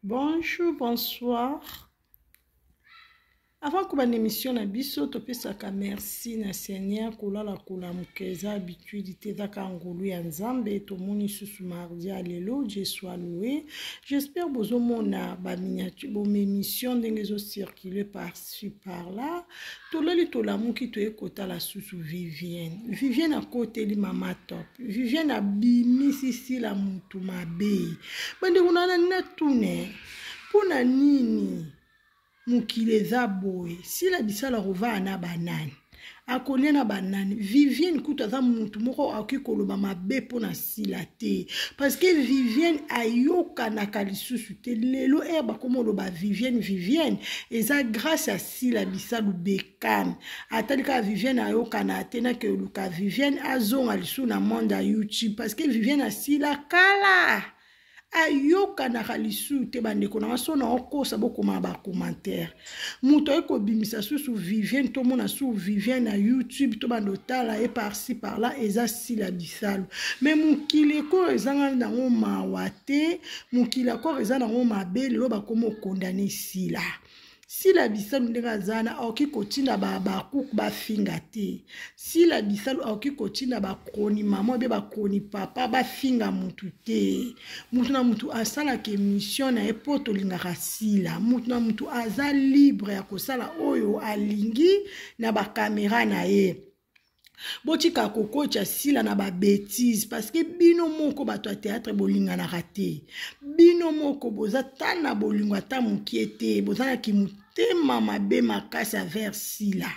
Bonjour, bonsoir. Avant que mon émission na biso topesaka merci na Seigneur kolala kolamukeza habitude tezaka ngolu ya Nzambe tomoni susu mardi alelo Dieu soit loué. J'espère bozomona ba miniature bon émission ndenge zo circuler par-ci par-là. Tolali tolamuki to ekota la susu Vivienne à côté li mama top. Vivienne a bimi sisi la mutu mabe. Bande kunana natune. Pona nini? Mukileza boy si la bisala rova na banane akolia na banane Vivienne kuta za mutu moko akikoloba mabe pona sila te parce que Vivienne ayoka na kalisusu te lelo eba komolo ba Vivienne eza grâce à sila bisalu bekam atalika Vivienne ayoka na tena ke luka Vivienne azonga lisu na monde YouTube parce que Vivienne asila kala ayoka na kalisu te bandeko na sona okosa bokoma ba commentaire muto eko bimisa susu Vivienne to mona su Vivienne na YouTube to bandotala et par-ci par-là eza sila bisalu mais mukile ko ezanga na ngoma wate mukila ko ezana ngoma bele lo bakoma condamner sila si la bisalu ndenge zana oki kotinda ba kuku ba finga te si la bisalu oki kotinda ba kroni mama be ba kroni papa ba finga mutu te mutu na mutu asala ke mission na epoto lingaka sila mutu na mutu aza libre ya kosala oyo alingi na ba kamera na ye botika kokocha sila na ba bêtise parce que bino moko bato ya théâtre bolinga na raté bino moko boza tana bolinga ta mukiete bozana ki mutema mabe makasa vers sila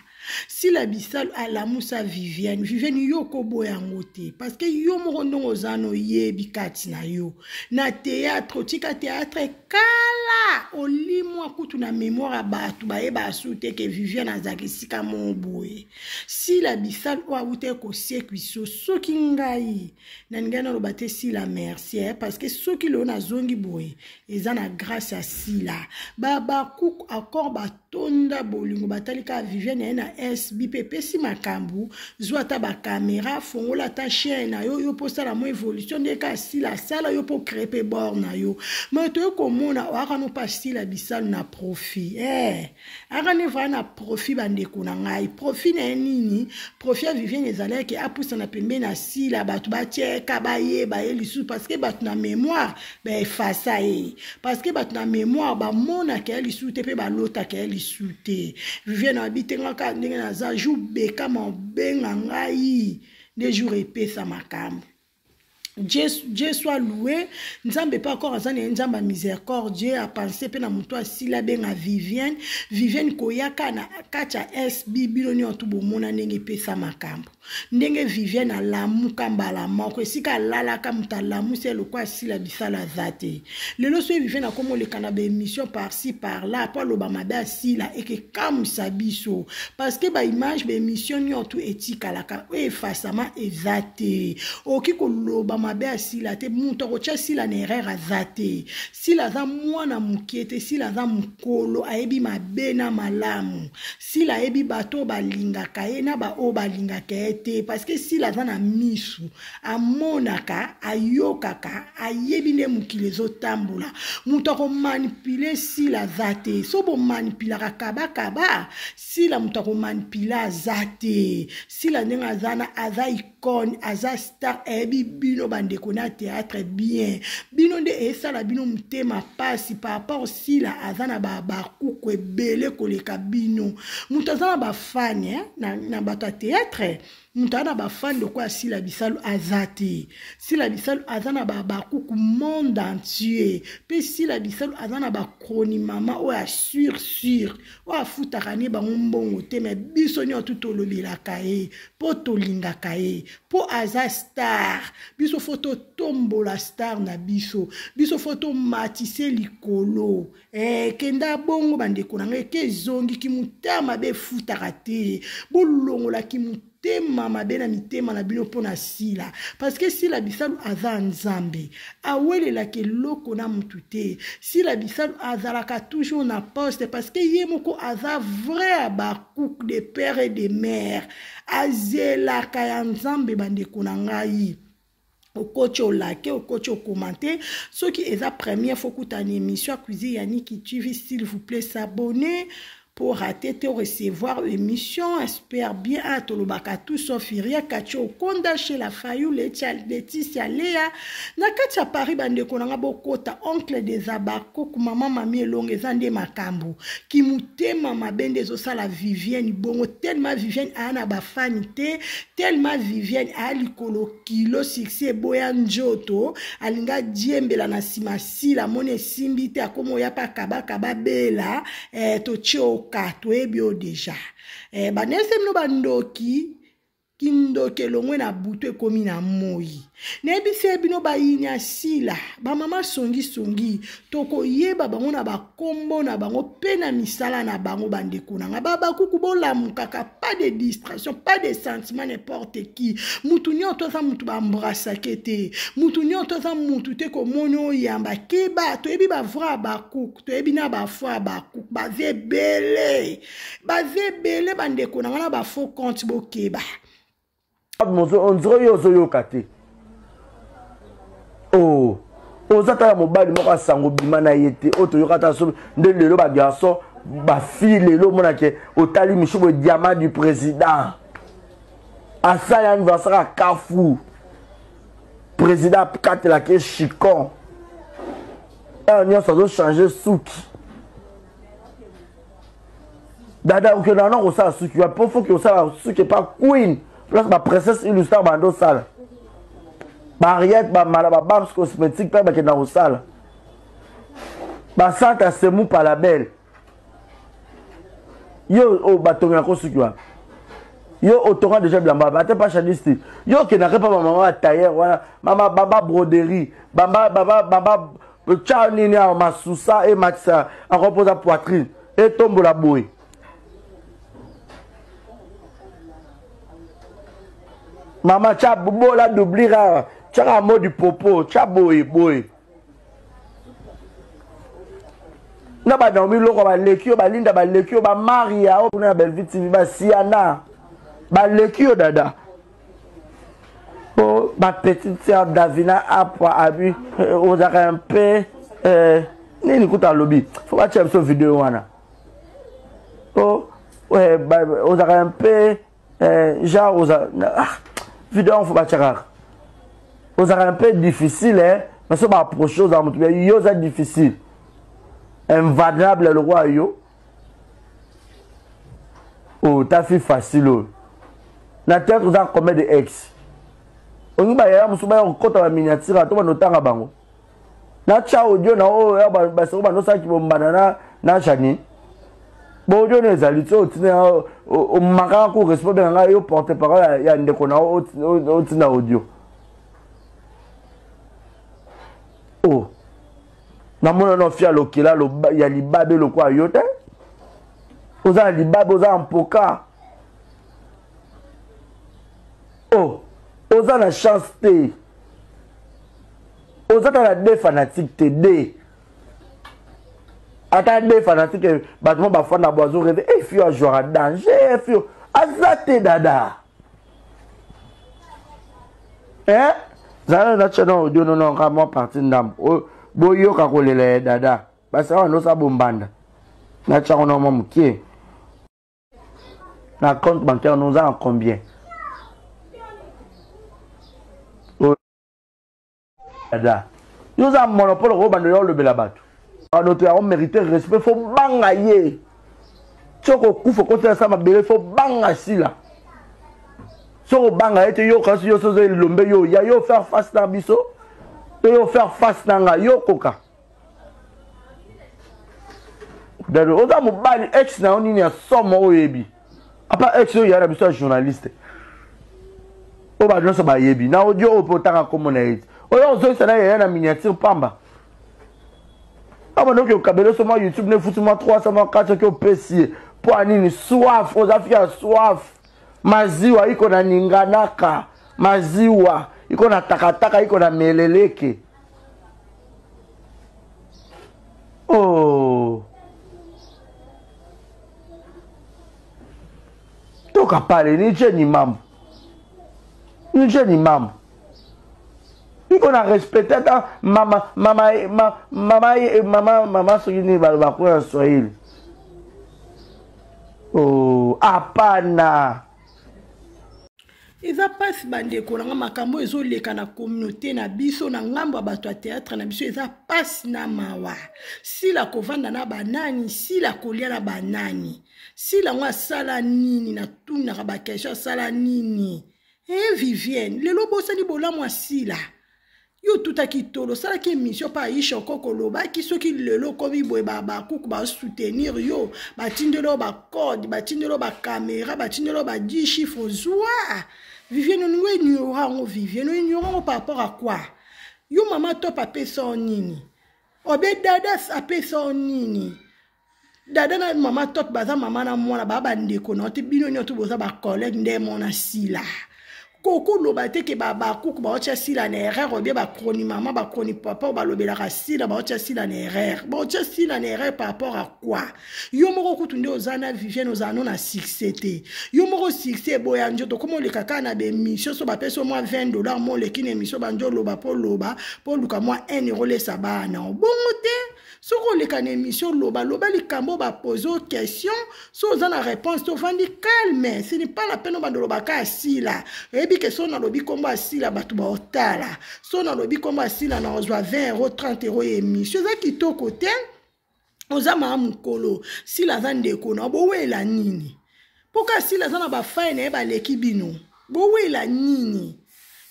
sila bisalu alamusa Vivienne yoko boyango te parce que yo moko ndongo zano yebi kati na yo na théâtre tika théâtre kala olimwa kutu na mémoire batu bayeba asute ke Vivienne azakisika moboye sila bisalu awute ko sekwiso soki ngai na ngana lo bate sila merci parce que soki lo na zongi boye ezana grâce à sila baba kuku akor batonda bolingo batalika Vivienne na SBPP si makambu zwata ba caméra fongola ta chaîne na yo posta la mo évolution de ka sila sala yo po créer bord na yo mais to ko mona aka no pas sila bisalu na profit aka ne va na profit bandeko na ngai profit na nini profit Vivienne ezalaki ke apusa na pembe na sila batu batieka baye lisu parce que batu na mémoire ba efasa parce que batu na mémoire ba mona ke lisu te pe ba lota ke lisu te Vivienne abitenga ka ndenge na za jou beka benga ngai des jours epesa makambo Dieu soit loué. Nzambe pas encore azane nzamba miséricorde a pensé pe na muto asila benga Vivienne koyaka na kacha SB biloni on tubo mona ndenge pesa makambo ndenge Vivienne alamuka mbala moko esika lalaka mutalamu c'est le quoi sila bisala zate lelo so Vivienne akomo le kanaba émission par-ci par-là pa loba mabe asila eke kamusa biso parce que ba image ba émission ni tout etika laka efasama ezate oki ko loba mabe asila te muto kocha sila na erreur azate sila za mwana mukiete sila za mukolo ayebi mabe na malamu sila ayebi bato balingaka ye na ba o balingaka ete parce que sila za na misu amonaka ayokaka ayebi ne mukile zo tambola muto ko manipuler sila zate so bo manipulaka kaba sila muto ko manipula zate sila nenga zana aza icône aza star ebi bino bandeko na théâtre bien bino nde esala bino mutema pasi par rapport sila azana ba kuku ebele koleka bino muto azana ba fan na bato ya théâtre mutana ba fan de quoi sila bisalu azate sila bisalu azana ba kuku monde entier pe sila bisalu azana ba kroni mama o ya sur o afuta kane ba mbongo te mais biso nyo tutolobela kae po tolinga kae po aza star biso photo tombola star na biso photo matise likolo kenda bongo bandeko na ngai ke zongi ki mutama be futaka te bolongola ki tema mabe na mitema na bino pona sila parce que sila bisalu aza nzambe awelela ke loko na mutu te sila bisalu azalaka toujours na poste parce que ye moko aza vrai ba couple de père et de mère azelaka ya nzambe bandeko na ngai au coach au like, au coach au commenter. Ceux qui est la première fois que tu as une émission à Cuisine Yannick TV, s'il vous plaît, s'abonner pour rater te recevoir l'émission. Espère bien à Tolobaka tout sauf Iria Kacho Konda chez la Fayou Laetitia Léa Nakati à Paris bande konanga bokota oncle des abako maman mami elonge zande makambo ki mutema mabende zo sala Vivienne bongo tellement Vivienne ana ba fanité tellement Vivienne a likolo kilo succès boya njoto alinga diembela na simasila mone simbite akomo ya pa kabaka babela to chio kato ebio deja banese mno bandoki kindoke longwe na butu ekomi na moi nebise bino bayinya sila ba mama songi toko yeba bango na bakombo na bango pe na misala na bango bandeko na baba kuku bolamukaka pas de distraction pas de sentiment n'importe qui mutu nyoto za mutu bambrasa kete mutu nyoto za mutu te ko monyo yamba keba to ebi ba vra ba kuku to ebi na ba fwa ba kuku bazebele bandeko na ba faux compte bokeba. On dirait yo kate. Oh, ozata mobile moko sango bimana yete oto yokata so nde lelo ba garçon ba fille lelo mona ke otali mishubo diamant du président. Asa ya anniversaire à Kafou. Président kate la ke chicon. On y a ça doit changer souki. Dada ou que non on ça souki, il faut que ça souki pas queen. Place ma princesse illustre bando sale. Mariette ba malaba bams cosmétique pas que dans sale. Ba santa semu par la belle. Yo o batonga ko sukiwa. Yo otora déjà blamba ba te pas chadiste. Yo ke na pas maman tailleur voilà maman baba broderie, baba tcha nini a masusa et matsa en repose à poitrine et tombe la boue. Maman, tu as beau la doubler, tu as un mot du popo, tu as boy. Na ba dormi loko ba lekio ba linda ba lekio ba Maria o na belle vie ba Siana ba lekio dada. Oh ma petite sœur Davina a abi on a un peu ni écoute à lobby. Faut pas checker cette vidéo wana. Oh ouais on a un peu genre on a vidéo faut pas checker. On a un peu difficile hein mais ça va approcher aux amours yo c'est difficile. Invadable le roi yo. Oh, ta fille facile. Na tête vous avez combien de ex? On va y aller, on va compte la miniature, on va noter à bango. Na cha audio na oh ya ba so ba no sa ki bombana na chani. Bo audio ne zali to tina o maka ko respect nga yo porte parole ya ndeko na o tina audio. Oh. Na mona no fia lokela lo ya libabe lo kwa yote. Oza libabe oza ampoka. Oh, oza na chance te. Oza ta la deux fanatique te de. Ata deux fanatique battement ba fana boiseau rêver et fio a jouer à danger fio. Azate dada. Hein? Zana na chano audio non vraiment partie ndam. Boyo kakolele dada basi awa no sa bombanda na tchako na mwa mukie na compte bancaire nous a en combien dada nous a monopole ko bando yo le bela bato notre a mérité respect faut banga ye tchoko kufa ko ça mabele faut banga sila so banga ete yo kasi yo sozo lombe yo ya yo faire face na biso yo faire face nanga yo koka dado oza mobali ex na oni ya somo oyebi apa ex yo yara biso journaliste o ba no so ba yebi na audio o potaka komo na it oyo zo sana ya na miniature pamba aba no ke kabelo so ma YouTube ne futu ma 304 ke PC po anini soif oza fia soif maziwa iko na ninganaka maziwa iko na takataka iko na meleleke. Oh. Toka pale ni je ni mambo. Ni je ni mambo. on a respecté maman ce qui n'est pas quoi Swahili. Oh, apana. Eza passe bandeko na makambo ezoleka na communauté na biso na ngambo bato ya théâtre na biso eza passe na mawa. Si la kovanda na banani, si la kolia na banani. Si la ngwa sala nini na tuna ka bakesha sala nini. Vivienne, lelo bosani bolamu asila. Yo tuta kitolo sala ki émission pa isha koko loba ki soki lelo komi boye ba kuku ba soutenir yo batindelo ba code batindelo ba caméra batindelo ba 10 chiffres zwa. Vivienne nous ignorons Vivienne nous ignorons par rapport à quoi? Yo mama top apé son nini. Obe dada apé son nini. Dada na mama top baza mama na mwana baba ndeko na te bino nyoto boza ba collègue nde mona sila. Koko lobate ke baba kuku ba ocha sila na erreur obie ba kroni mama ba kroni papa ba lobela ka sila ba ocha sila na erreur. Ba ocha sila na erreur par rapport à quoi? Yo moko kutunde ozana Vivienne ozano na succès te. Yo moko succès boya njoto komo le kaka na be mission so ba peso moi $20 mo le kine mission ba njo loba po luka moi €1 le sabana. Bongo te. Soko le kane émission loba li kambo ba poser question so ozana réponse to vandi calme. Ce n'est pas la peine ba loba ka sila. Ebi ke so na lobi kombo asila batu ba otala. So na lobi kombo asila na ozwa €20 €30 émission za kitoko te. Ozama amukolo sila za ndeko na bo wela nini. Poka sila za na ba fine ba leki bino. Bo wela nini.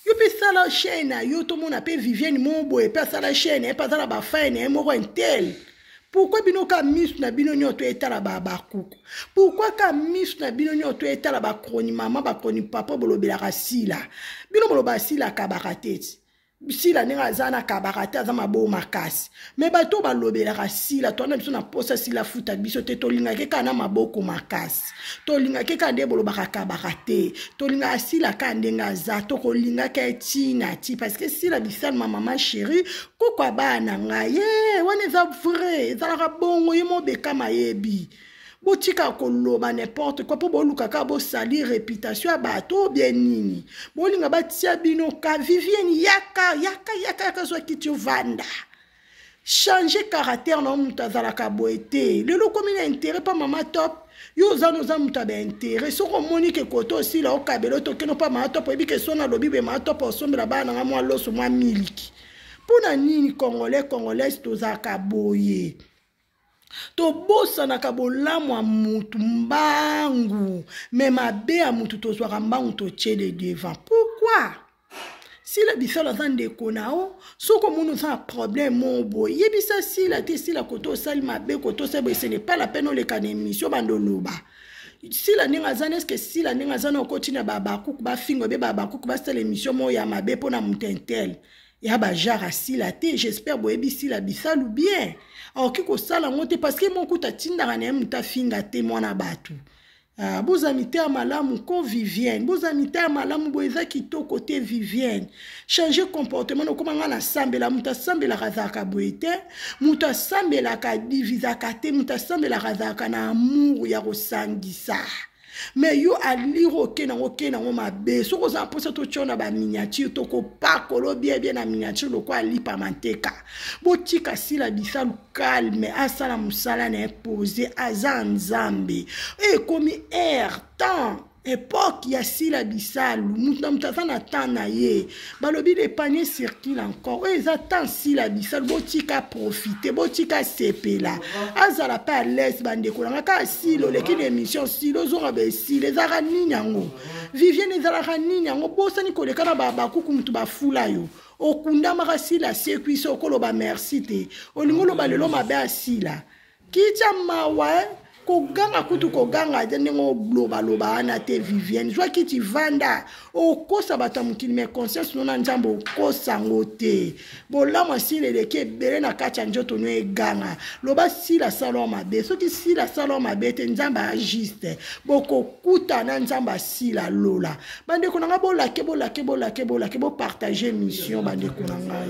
Yo pe sala chaîne yo to mona pe Vivienne Mombo e pe sala chaîne e pa sala ba fine mo intel. Pourquoi bino ka miss na bino nyoto etala ba kuku? Pourquoi ka miss na bino nyoto etala ba kroni mama ba kroni papa bolobela ka sila? Bino boloba sila ka bakateti. Sila nenga zana ka bakata za mabo makasi. Me bato balobela ka sila to na biso na posa sila futa biso te tolinga ke kana maboko makasi. Tolinga ke kande boloba ka bakate. Tolinga sila kande ngaza to kolinga ke tina ti parce que sila bisal ma maman chérie kokwa bana ngaye wane za vrai za la bongo yemo beka mayebi. Botika koloba n'importe quoi pour boluka ka bo sali réputation à bateau bien nini. Bolinga batia bino ka Vivienne yaka so kitu vanda. Changer caractère na mutazala ka boete. Lelo comme il a intérêt pas mama top. Yo za no za mutabe intérêt. So ko monique koto aussi la okabelo to keno pas mama top ebi ke sona lobi be mama top osombela bana nga mwa loso mwa miliki. Pona nini congolais to za ka boye. To bosa na kabolamu a mutu mbangu. Mais ma bé a mutu to zwara mbangu to tchele devant. Pourquoi? Si la bisala zande konao, so comme on a un problème mon boy. Yebisa si la te si la koto sali ma bé koto sali ce n'est pas la peine le kane émission bandoloba. Si la ninga zane est-ce que si la ninga zane on continue baba kouk ba fingo be baba kouk ba sali émission mo ya ma bé pona mutentel. Ya ba jara si la te j'espère boyebi si la bisalu bien. Alors kiko sala ngote parce que mon kuta tinda ngane muta finga te mwana batu. Boz amité à malamu ko Vivienne. Boz amité à malamu boeza kito côté Vivienne. Changer comportement no koma ngana sambela muta sambela razaka boete. Muta sambela ka divisa kate muta sambela razaka na amour ya kosangisa. Mais yo aliro kena ngoma be so ko za posa to chona ba miniature to ko pa kolo bien na miniature lo ko ali pa manteka botika sila bisalu calme asala musala na poser azanzambe e komi air temps époque ya sila bisalu mutazana tana ye balobi le panier circule encore ils attendent sila bisalu botika profiter botika sepela azala pa l'aise bande ko nga ka silo le kine émission silo zonga be silo ezaka nini yango Vivienne ezalaka nini yango bosani koleka na baba kuku mutu bafula yo okunda maka sila sekuiso okoloba merci te olingo loba lelo mabe asila kicha mawa koganga kutu koganga dengo loba ana te Vivienne jwa kiti vanda okosa bata mukili me conscience nona njambo okosa ngote bolama sile leke bere na kacha njoto no eganga loba sila salon mabe soki sila salon mabe te njamba juste boko kuta na njamba sila lola bande konanga bolake bo partager mission bande konanga